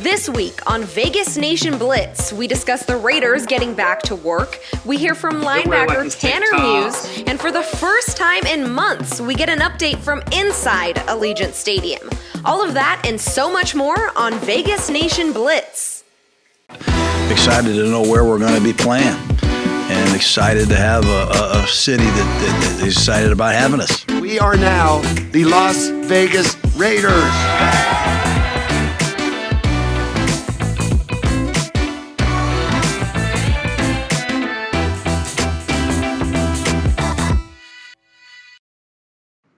This week on Vegas Nation Blitz, we discuss the Raiders getting back to work. We hear from linebacker Tanner Muse, and for the first time in months, we get an update from inside Allegiant Stadium. All of that and so much more on Vegas Nation Blitz. Excited to know where we're going to be playing, and excited to have a city that is excited about having us. We are now the Las Vegas Raiders.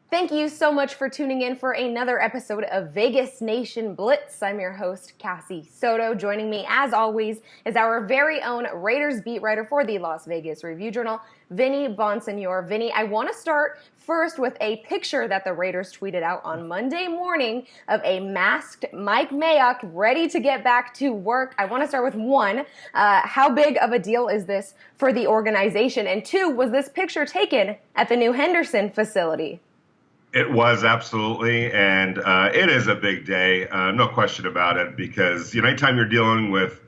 Thank you so much for tuning in for another episode of Vegas Nation Blitz. I'm your host, Cassie Soto. Joining me, as always, is our very own Raiders beat writer for the Las Vegas Review-Journal, Vinny Bonsignore. Vinny, I want to start first with a picture that the Raiders tweeted out on Monday morning of a masked Mike Mayock ready to get back to work. I want to start with one, how big of a deal is this for the organization? And two, was this picture taken at the new Henderson facility? It was, absolutely, and it is a big day, no question about it, because anytime you're dealing with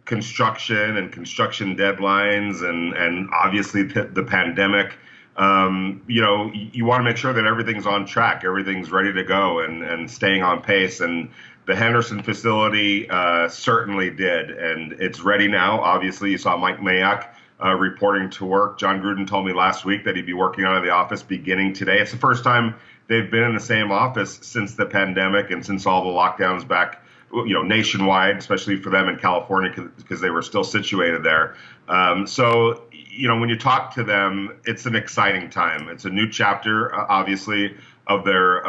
construction and construction deadlines and obviously the pandemic, you want to make sure that everything's on track, everything's ready to go and staying on pace, and the Henderson facility certainly did, and it's ready now. Obviously, you saw Mike Mayock reporting to work. John Gruden told me last week that he'd be working out of the office beginning today. It's the first time they've been in the same office since the pandemic and since all the lockdowns back, nationwide, especially for them in California because they were still situated there. So when you talk to them, it's an exciting time. It's a new chapter, obviously, of their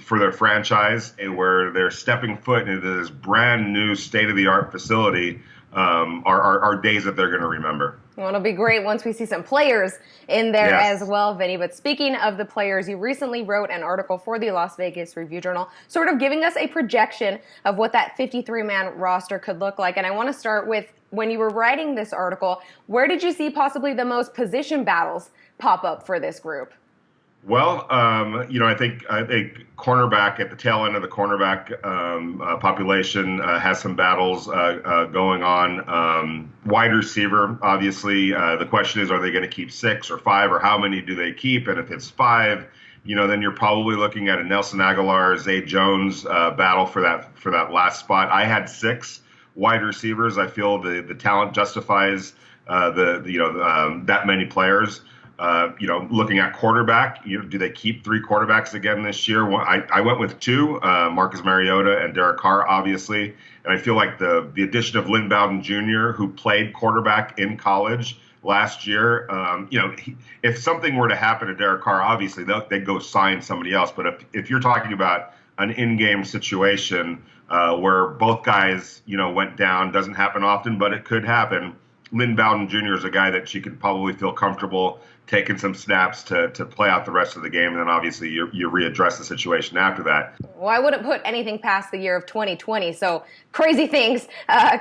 for their franchise, and where they're stepping foot into this brand new state-of-the-art facility are days that they're going to remember. Well, it'll be great once we see some players in there as well, Vinny. But speaking of the players, you recently wrote an article for the Las Vegas Review-Journal, sort of giving us a projection of what that 53-man roster could look like. And I want to start with, when you were writing this article, where did you see possibly the most position battles pop up for this group? Well, I think cornerback, at the tail end of the cornerback population has some battles going on. Wide receiver, obviously, the question is, are they going to keep 6 or 5, or how many do they keep? And if it's 5, then you're probably looking at a Nelson Aguilar, Zay Jones battle for that last spot. I had 6 wide receivers. I feel the talent justifies that many players. Looking at quarterback, do they keep 3 quarterbacks again this year? I went with 2, Marcus Mariota and Derek Carr, obviously. And I feel like the addition of Lynn Bowden Jr., who played quarterback in college last year, if something were to happen to Derek Carr, obviously they'd go sign somebody else. But if you're talking about an in-game situation where both guys, went down, doesn't happen often, but it could happen. Lynn Bowden Jr. is a guy that she could probably feel comfortable taking some snaps to play out the rest of the game, and then obviously you readdress the situation after that. Well, I wouldn't put anything past the year of 2020, so crazy things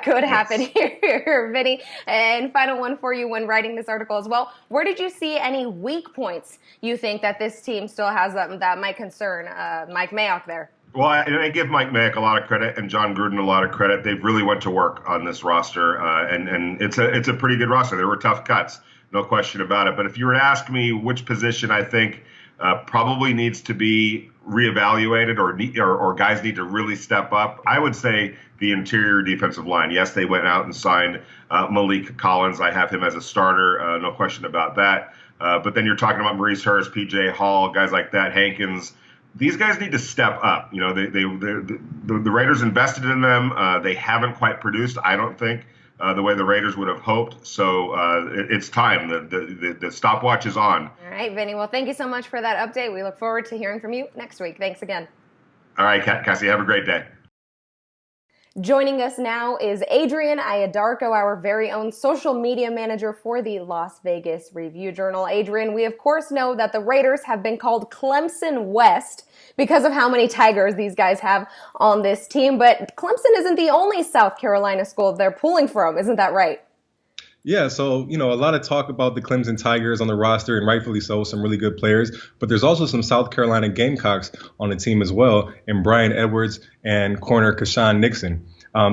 could happen here, Vinny. And final one for you when writing this article as well. Where did you see any weak points you think that this team still has that might concern Mike Mayock there? Well, I give Mike Mayock a lot of credit and John Gruden a lot of credit. They've really went to work on this roster, and it's a pretty good roster. There were tough cuts, no question about it. But if you were to ask me which position I think probably needs to be reevaluated or guys need to really step up, I would say the interior defensive line. Yes, they went out and signed Malik Collins. I have him as a starter, no question about that. But then you're talking about Maurice Hurst, P.J. Hall, guys like that, Hankins. These guys need to step up. The Raiders invested in them. They haven't quite produced, I don't think, the way the Raiders would have hoped. So it's time. The stopwatch is on. All right, Vinny. Well, thank you so much for that update. We look forward to hearing from you next week. Thanks again. All right, Cassie, have a great day. Joining us now is Adrian Iadarko, our very own social media manager for the Las Vegas Review-Journal. Adrian, we of course know that the Raiders have been called Clemson West because of how many Tigers these guys have on this team, but Clemson isn't the only South Carolina school they're pulling from, isn't that right? Yeah, so, a lot of talk about the Clemson Tigers on the roster, and rightfully so, some really good players. But there's also some South Carolina Gamecocks on the team as well, and Brian Edwards and corner Kashawn Nixon.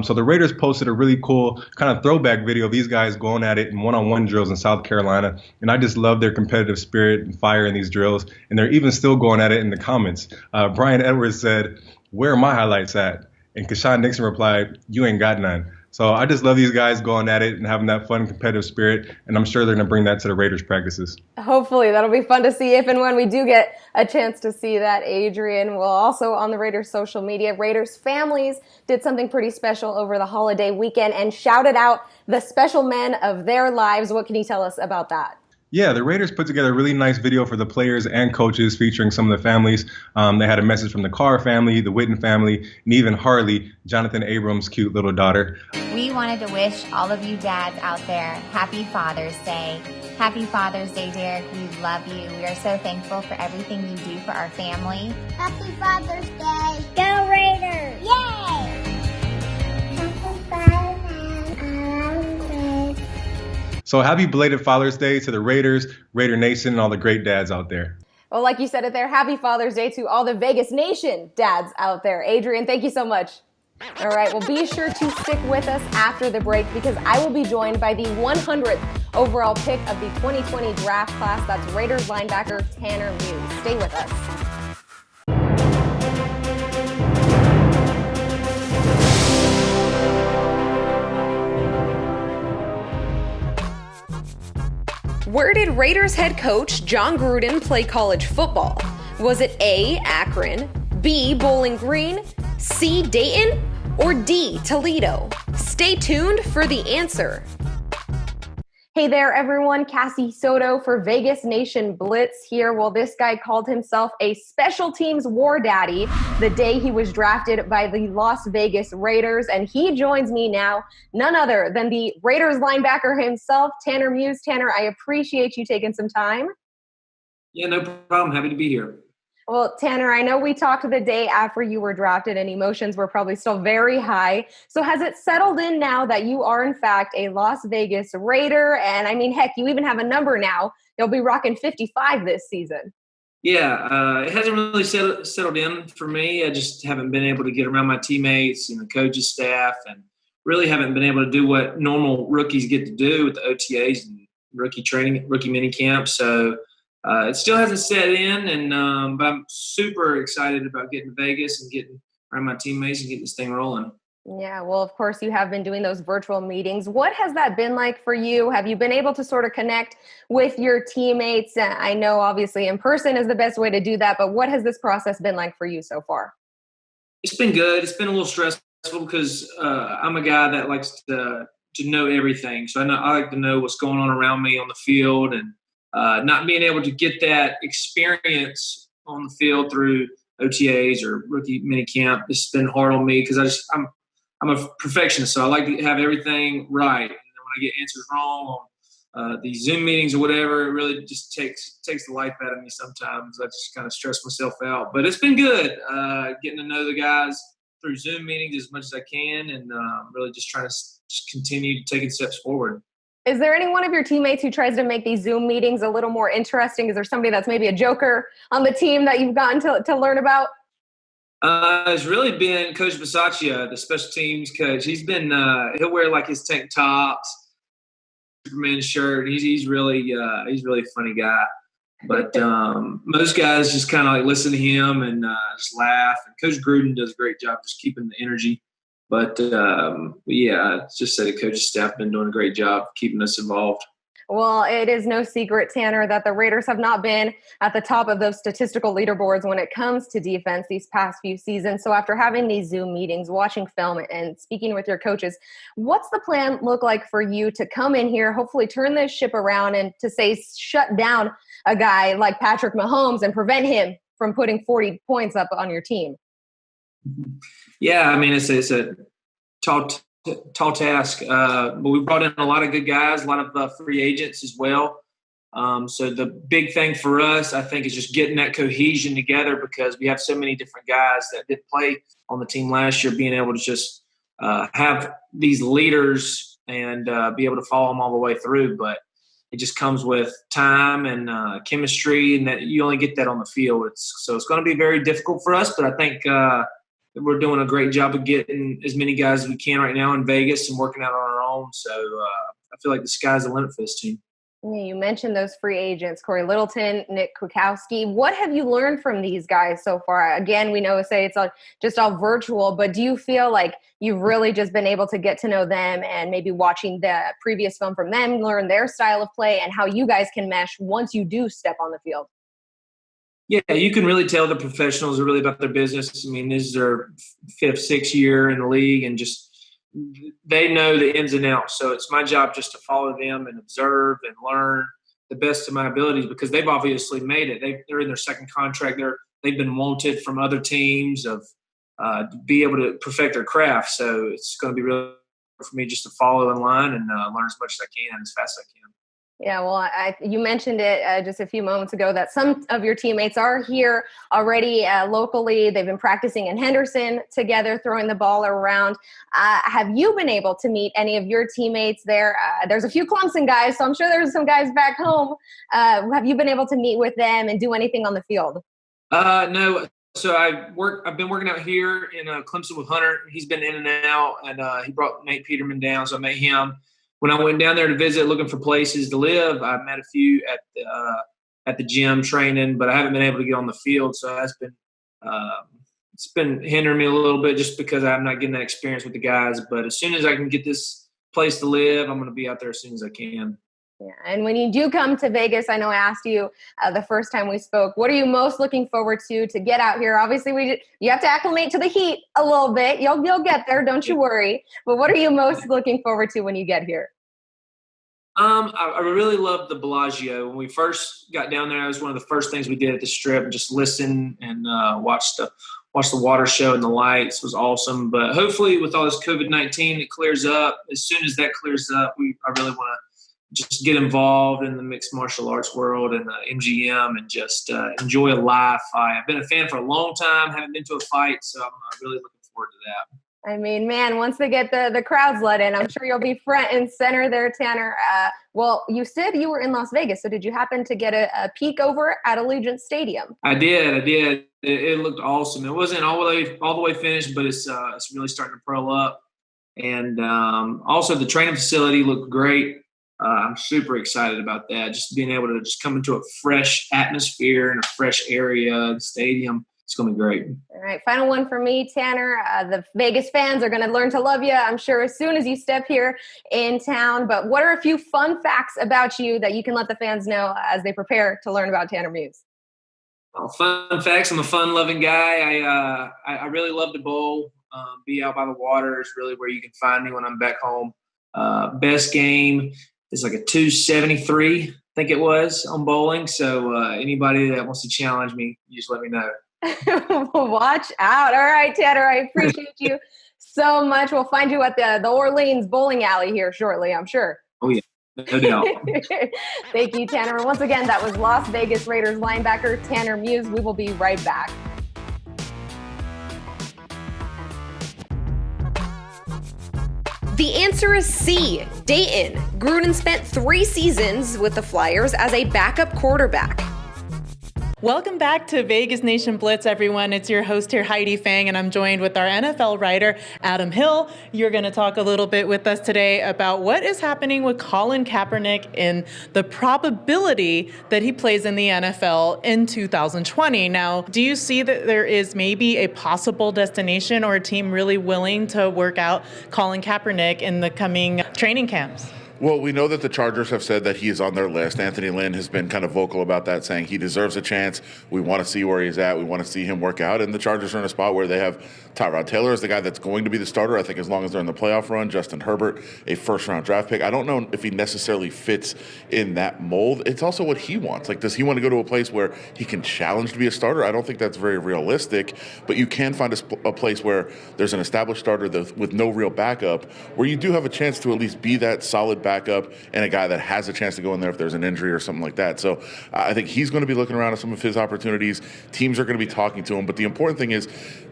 So the Raiders posted a really cool kind of throwback video of these guys going at it in one-on-one drills in South Carolina. And I just love their competitive spirit and fire in these drills. And they're even still going at it in the comments. Brian Edwards said, "Where are my highlights at?" And Keshawn Nixon replied, "You ain't got none." So I just love these guys going at it and having that fun competitive spirit, and I'm sure they're going to bring that to the Raiders practices. Hopefully that'll be fun to see if and when we do get a chance to see that, Adrian. Well, also on the Raiders social media, Raiders families did something pretty special over the holiday weekend and shouted out the special men of their lives. What can you tell us about that? Yeah, the Raiders put together a really nice video for the players and coaches featuring some of the families. They had a message from the Carr family, the Witten family, and even Harley, Jonathan Abrams' cute little daughter. We wanted to wish all of you dads out there Happy Father's Day. Happy Father's Day, Derek. We love you. We are so thankful for everything you do for our family. Happy Father's Day. Go Raiders. Yay! Happy Father's Day. So happy belated Father's Day to the Raiders, Raider Nation, and all the great dads out there. Well, like you said it there, happy Father's Day to all the Vegas Nation dads out there. Adrian, thank you so much. All right, well, be sure to stick with us after the break because I will be joined by the 100th overall pick of the 2020 draft class. That's Raiders linebacker Tanner Muse. Stay with us. Where did Raiders head coach John Gruden play college football? Was it A, Akron, B, Bowling Green, C, Dayton, or D, Toledo? Stay tuned for the answer. Hey there, everyone. Cassie Soto for Vegas Nation Blitz here. Well, this guy called himself a special teams war daddy the day he was drafted by the Las Vegas Raiders, and he joins me now, none other than the Raiders linebacker himself, Tanner Muse. Tanner, I appreciate you taking some time. Yeah, no problem. Happy to be here. Well, Tanner, I know we talked the day after you were drafted and emotions were probably still very high. So has it settled in now that you are, in fact, a Las Vegas Raider? And I mean, heck, you even have a number now. You'll be rocking 55 this season. Yeah, it hasn't really settled in for me. I just haven't been able to get around my teammates and the coaches' staff and really haven't been able to do what normal rookies get to do with the OTAs and rookie training, rookie mini camp. So it still hasn't set in, and but I'm super excited about getting to Vegas and getting around my teammates and getting this thing rolling. Yeah, well, of course, you have been doing those virtual meetings. What has that been like for you? Have you been able to sort of connect with your teammates? I know, obviously, in person is the best way to do that, but what has this process been like for you so far? It's been good. It's been a little stressful because I'm a guy that likes to know everything. So I like to know what's going on around me on the field, and not being able to get that experience on the field through OTAs or rookie mini camp, it's been hard on me because I'm a perfectionist, so I like to have everything right. And then when I get answers wrong on these Zoom meetings or whatever, it really just takes the life out of me sometimes. I just kind of stress myself out. But it's been good getting to know the guys through Zoom meetings as much as I can, and really just trying to just continue taking steps forward. Is there any one of your teammates who tries to make these Zoom meetings a little more interesting? Is there somebody that's maybe a joker on the team that you've gotten to learn about? It's really been Coach Bisaccia, the special teams coach. He's been he'll wear like his tank tops, Superman shirt. He's really a funny guy. But most guys just kind of like listen to him and just laugh. And Coach Gruden does a great job just keeping the energy. But yeah, it's just that the coaching staff have been doing a great job keeping us involved. Well, it is no secret, Tanner, that the Raiders have not been at the top of those statistical leaderboards when it comes to defense these past few seasons. So after having these Zoom meetings, watching film, and speaking with your coaches, what's the plan look like for you to come in here, hopefully turn this ship around and to say shut down a guy like Patrick Mahomes and prevent him from putting 40 points up on your team? Yeah, I mean, it's a tall task, but we brought in a lot of good guys, a lot of free agents as well. So the big thing for us, I think, is just getting that cohesion together because we have so many different guys that did play on the team last year, being able to just have these leaders and be able to follow them all the way through. But it just comes with time and chemistry, and that you only get that on the field. So it's going to be very difficult for us, but I think we're doing a great job of getting as many guys as we can right now in Vegas and working out on our own. So I feel like the sky's the limit for this team. You mentioned those free agents, Corey Littleton, Nick Kwiatkowski. What have you learned from these guys so far? Again, we know it's just all virtual, but do you feel like you've really just been able to get to know them and maybe watching the previous film from them, learn their style of play and how you guys can mesh once you do step on the field? Yeah, you can really tell the professionals are really about their business. I mean, this is their 5th, 6th year in the league, and just they know the ins and outs. So it's my job just to follow them and observe and learn the best of my abilities, because they've obviously made it. They're in their second contract. They've been wanted from other teams of to be able to perfect their craft. So it's going to be really for me just to follow in line and learn as much as I can, as fast as I can. Yeah, well, you mentioned it just a few moments ago that some of your teammates are here already locally. They've been practicing in Henderson together, throwing the ball around. Have you been able to meet any of your teammates there? There's a few Clemson guys, so I'm sure there's some guys back home. Have you been able to meet with them and do anything on the field? No. So I've been working out here in Clemson with Hunter. He's been in and out, and he brought Nate Peterman down, so I met him. When I went down there to visit, looking for places to live, I met a few at the gym training, but I haven't been able to get on the field. So that's been it's been hindering me a little bit, just because I'm not getting that experience with the guys. But as soon as I can get this place to live, I'm going to be out there as soon as I can. Yeah, and when you do come to Vegas, I know I asked you the first time we spoke, what are you most looking forward to get out here? Obviously, you have to acclimate to the heat a little bit. You'll get there, don't you worry. But what are you most looking forward to when you get here? I really loved the Bellagio. When we first got down there, it was one of the first things we did at the Strip, just listen and watch the water show and the lights. Was awesome. But hopefully with all this COVID-19, it clears up. As soon as that clears up, I really want to just get involved in the mixed martial arts world and MGM and just enjoy a live fight. I've been a fan for a long time, haven't been to a fight, so I'm really looking forward to that. I mean, man, once they get the crowds let in, I'm sure you'll be front and center there, Tanner. Well, you said you were in Las Vegas, so did you happen to get a peek over at Allegiant Stadium? I did. It looked awesome. It wasn't all the way finished, but it's really starting to pro up. And also the training facility looked great. I'm super excited about that. Just being able to just come into a fresh atmosphere and a fresh area of the stadium. It's going to be great. All right. Final one for me, Tanner. The Vegas fans are going to learn to love you, I'm sure, as soon as you step here in town. But what are a few fun facts about you that you can let the fans know as they prepare to learn about Tanner Muse? Well, fun facts. I'm a fun-loving guy. I really love to bowl. Be out by the water is really where you can find me when I'm back home. Best game is like a 273, I think it was, on bowling. So anybody that wants to challenge me, you just let me know. Watch out. All right, Tanner, I appreciate you so much. We'll find you at the Orleans bowling alley here shortly, I'm sure. Oh, yeah. No doubt. Thank you, Tanner. And once again, that was Las Vegas Raiders linebacker Tanner Muse. We will be right back. The answer is C, Dayton. Gruden spent 3 seasons with the Flyers as a backup quarterback. Welcome back to Vegas Nation Blitz, everyone. It's your host here, Heidi Fang, and I'm joined with our NFL writer, Adam Hill. You're going to talk a little bit with us today about what is happening with Colin Kaepernick and the probability that he plays in the NFL in 2020. Now, do you see that there is maybe a possible destination or a team really willing to work out Colin Kaepernick in the coming training camps? Well, we know that the Chargers have said that he is on their list. Anthony Lynn has been kind of vocal about that, saying he deserves a chance. We want to see where he's at. We want to see him work out. And the Chargers are in a spot where they have Tyrod Taylor as the guy that's going to be the starter, I think, as long as they're in the playoff run. Justin Herbert, a first-round draft pick. I don't know if he necessarily fits in that mold. It's also what he wants. Like, does he want to go to a place where he can challenge to be a starter? I don't think that's very realistic. But you can find a place where there's an established starter with no real backup, where you do have a chance to at least be that solid backup and a guy that has a chance to go in there if there's an injury or something like that. So I think he's going to be looking around at some of his opportunities. Teams are going to be talking to him. But the important thing is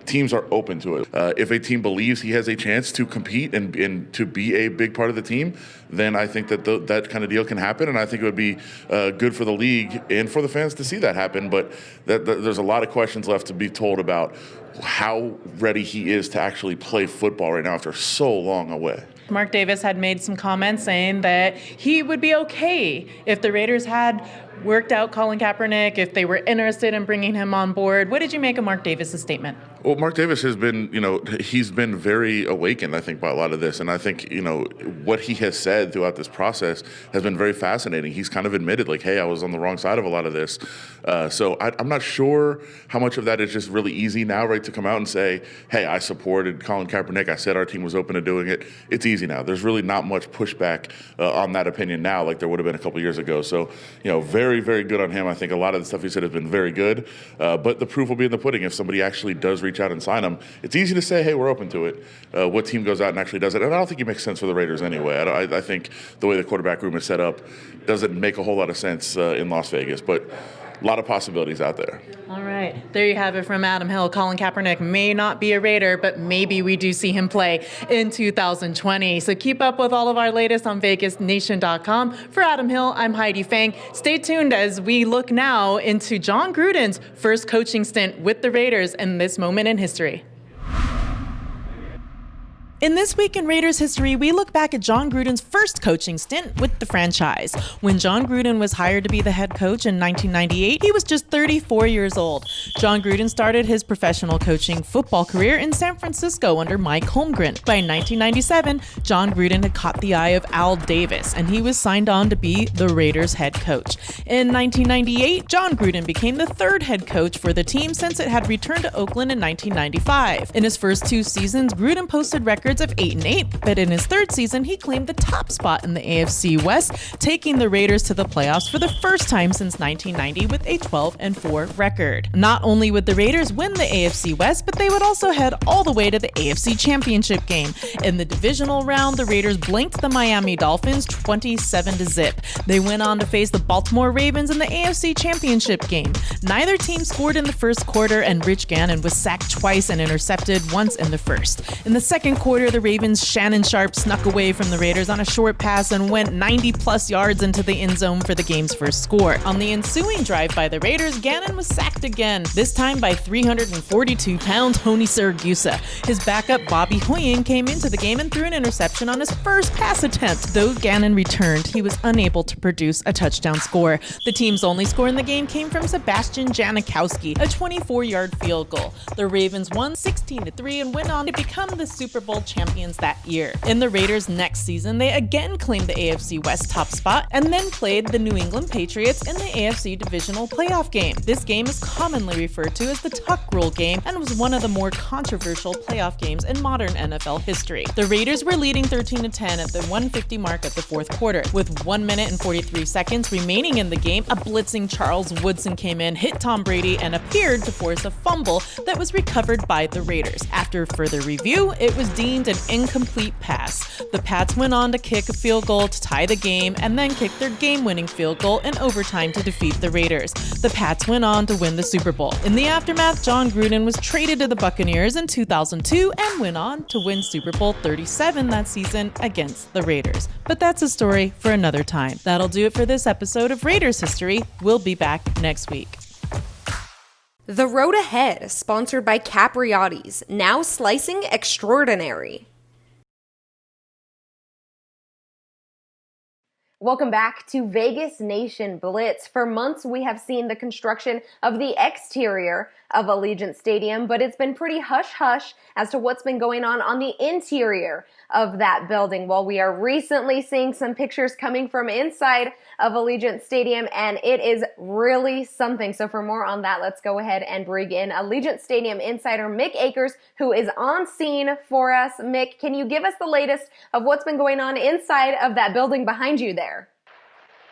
teams are open to it. If a team believes he has a chance to compete and to be a big part of the team, then I think that that kind of deal can happen, and I think it would be good for the league and for the fans to see that happen. But there's a lot of questions left to be told about how ready he is to actually play football right now after so long away. Mark Davis had made some comments saying that he would be okay if the Raiders had worked out Colin Kaepernick, if they were interested in bringing him on board. What did you make of Mark Davis' statement? Well, Mark Davis has been, he's been very awakened, I think, by a lot of this. And I think, what he has said throughout this process has been very fascinating. He's kind of admitted, like, hey, I was on the wrong side of a lot of this. So I'm not sure how much of that is just really easy now, right, to come out and say, hey, I supported Colin Kaepernick. I said our team was open to doing it. It's easy now. There's really not much pushback on that opinion now like there would have been a couple years ago. So, very, very good on him. I think a lot of the stuff he said has been very good. But the proof will be in the pudding. If somebody actually does reach out and sign him, it's easy to say, hey, we're open to it. What team goes out and actually does it? And I don't think it makes sense for the Raiders anyway. I think the way the quarterback room is set up doesn't make a whole lot of sense in Las Vegas, but a lot of possibilities out there. All right. There you have it from Adam Hill. Colin Kaepernick may not be a Raider, but maybe we do see him play in 2020. So keep up with all of our latest on VegasNation.com. For Adam Hill, I'm Heidi Fang. Stay tuned as we look now into John Gruden's first coaching stint with the Raiders in this moment in history. In This Week in Raiders history, we look back at John Gruden's first coaching stint with the franchise. When John Gruden was hired to be the head coach in 1998, he was just 34 years old. John Gruden started his professional coaching football career in San Francisco under Mike Holmgren. By 1997, John Gruden had caught the eye of Al Davis, and he was signed on to be the Raiders head coach. In 1998, John Gruden became the third head coach for the team since it had returned to Oakland in 1995. In his first two seasons, Gruden posted records of 8-8, but in his third season, he claimed the top spot in the AFC West, taking the Raiders to the playoffs for the first time since 1990 with a 12-4 record. Not only would the Raiders win the AFC West, but they would also head all the way to the AFC Championship game. In the divisional round, the Raiders blanked the Miami Dolphins 27-0. They went on to face the Baltimore Ravens in the AFC Championship game. Neither team scored in the first quarter, and Rich Gannon was sacked twice and intercepted once in the first. In the second quarter, the Ravens' Shannon Sharp snuck away from the Raiders on a short pass and went 90-plus yards into the end zone for the game's first score. On the ensuing drive by the Raiders, Gannon was sacked again, this time by 342-pound Tony Siragusa. His backup, Bobby Hoyen, came into the game and threw an interception on his first pass attempt. Though Gannon returned, he was unable to produce a touchdown score. The team's only score in the game came from Sebastian Janikowski, a 24-yard field goal. The Ravens won 16-3 and went on to become the Super Bowl champions that year. In the Raiders' next season, they again claimed the AFC West top spot and then played the New England Patriots in the AFC Divisional Playoff game. This game is commonly referred to as the Tuck Rule game and was one of the more controversial playoff games in modern NFL history. The Raiders were leading 13-10 at the 150 mark of the fourth quarter. With 1 minute and 43 seconds remaining in the game, a blitzing Charles Woodson came in, hit Tom Brady, and appeared to force a fumble that was recovered by the Raiders. After further review, it was deemed an incomplete pass. The Pats went on to kick a field goal to tie the game and then kicked their game-winning field goal in overtime to defeat the Raiders. The Pats went on to win the Super Bowl. In the aftermath, John Gruden was traded to the Buccaneers in 2002 and went on to win Super Bowl 37 that season against the Raiders. But that's a story for another time. That'll do it for this episode of Raiders History. We'll be back next week. The Road Ahead, sponsored by Capriotti's, now slicing extraordinary. Welcome back to Vegas Nation Blitz. For months, we have seen the construction of the exterior of Allegiant Stadium, but it's been pretty hush-hush as to what's been going on the interior of that building. Well, we are recently seeing some pictures coming from inside of Allegiant Stadium, and it is really something. So for more on that, let's go ahead and bring in Allegiant Stadium insider Mick Akers, who is on scene for us. Mick, can you give us the latest of what's been going on inside of that building behind you there?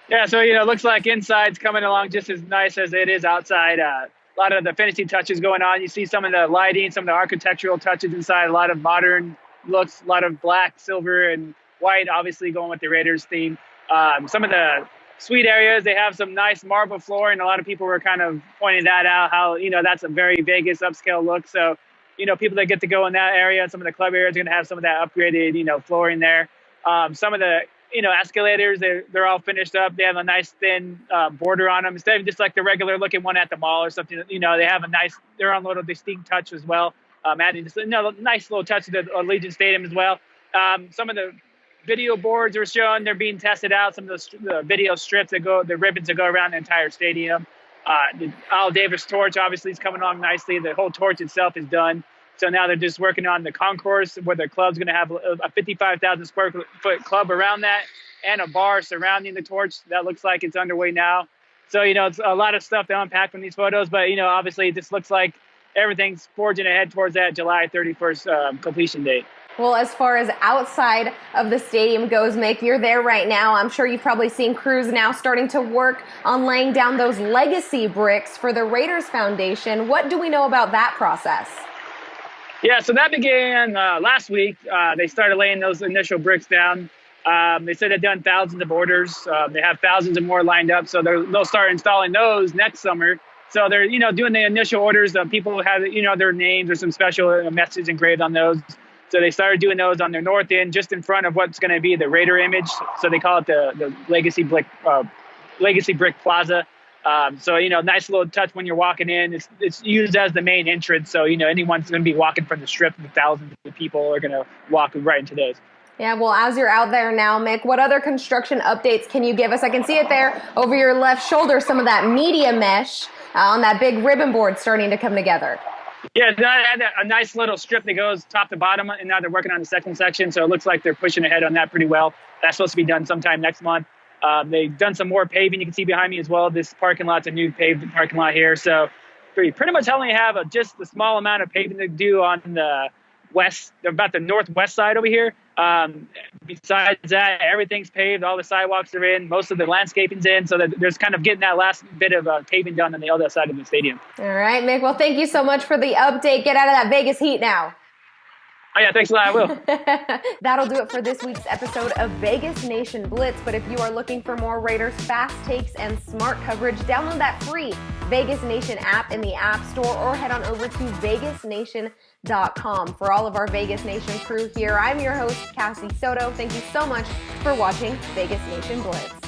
Yeah, so, it looks like inside's coming along just as nice as it is outside. A lot of the finishing touches going on. You see some of the lighting, some of the architectural touches inside, a lot of modern looks, a lot of black, silver, and white, obviously going with the Raiders theme. Some of the suite areas, they have some nice marble flooring. A lot of people were kind of pointing that out, how, that's a very Vegas upscale look. So people that get to go in that area, some of the club areas are going to have some of that upgraded, flooring there. Some of the, escalators, they're all finished up. They have a nice thin border on them instead of just like the regular looking one at the mall or something. They have they're on a little distinct touch as well. Adding just nice little touch to the Allegiant Stadium as well. Some of the video boards are shown; they're being tested out. Some of the video strips the ribbons that go around the entire stadium. The Al Davis torch obviously is coming along nicely. The whole torch itself is done. So now they're just working on the concourse where the club's going to have a 55,000 square foot club around that and a bar surrounding the torch. That looks like it's underway now. So, it's a lot of stuff to unpack from these photos. But, obviously it just looks like everything's forging ahead towards that July 31st completion date. Well, as far as outside of the stadium goes, Mick, you're there right now. I'm sure you've probably seen crews now starting to work on laying down those legacy bricks for the Raiders Foundation. What do we know about that process? Yeah, so that began last week. They started laying those initial bricks down. They said they've done thousands of orders. They have thousands of more lined up, so they'll start installing those next summer. So they're, doing the initial orders. People have, their names or some special message engraved on those. So they started doing those on their north end, just in front of what's going to be the Raider image. So they call it the Legacy Brick Plaza. So, nice little touch when you're walking in. It's used as the main entrance. So, anyone's going to be walking from the strip, and thousands of people are going to walk right into those. Yeah, well, as you're out there now, Mick, what other construction updates can you give us? I can see it there over your left shoulder, some of that media mesh on that big ribbon board starting to come together. Yeah, that had a nice little strip that goes top to bottom, and now they're working on the second section, so it looks like they're pushing ahead on that pretty well. That's supposed to be done sometime next month. They've done some more paving. You can see behind me as well. This parking lot's a new paved parking lot here, so we pretty much only have just a small amount of paving to do on the about the northwest side over here. Besides that, everything's paved. All the sidewalks are in. Most of the landscaping's in. So there's kind of getting that last bit of paving done on the other side of the stadium. All right, Mick. Well, thank you so much for the update. Get out of that Vegas heat now. Oh, yeah, thanks a lot. I will. That'll do it for this week's episode of Vegas Nation Blitz. But if you are looking for more Raiders fast takes and smart coverage, download that free Vegas Nation app in the App Store or head on over to vegasnation.com. For all of our Vegas Nation crew here, I'm your host, Cassie Soto. Thank you so much for watching Vegas Nation Blitz.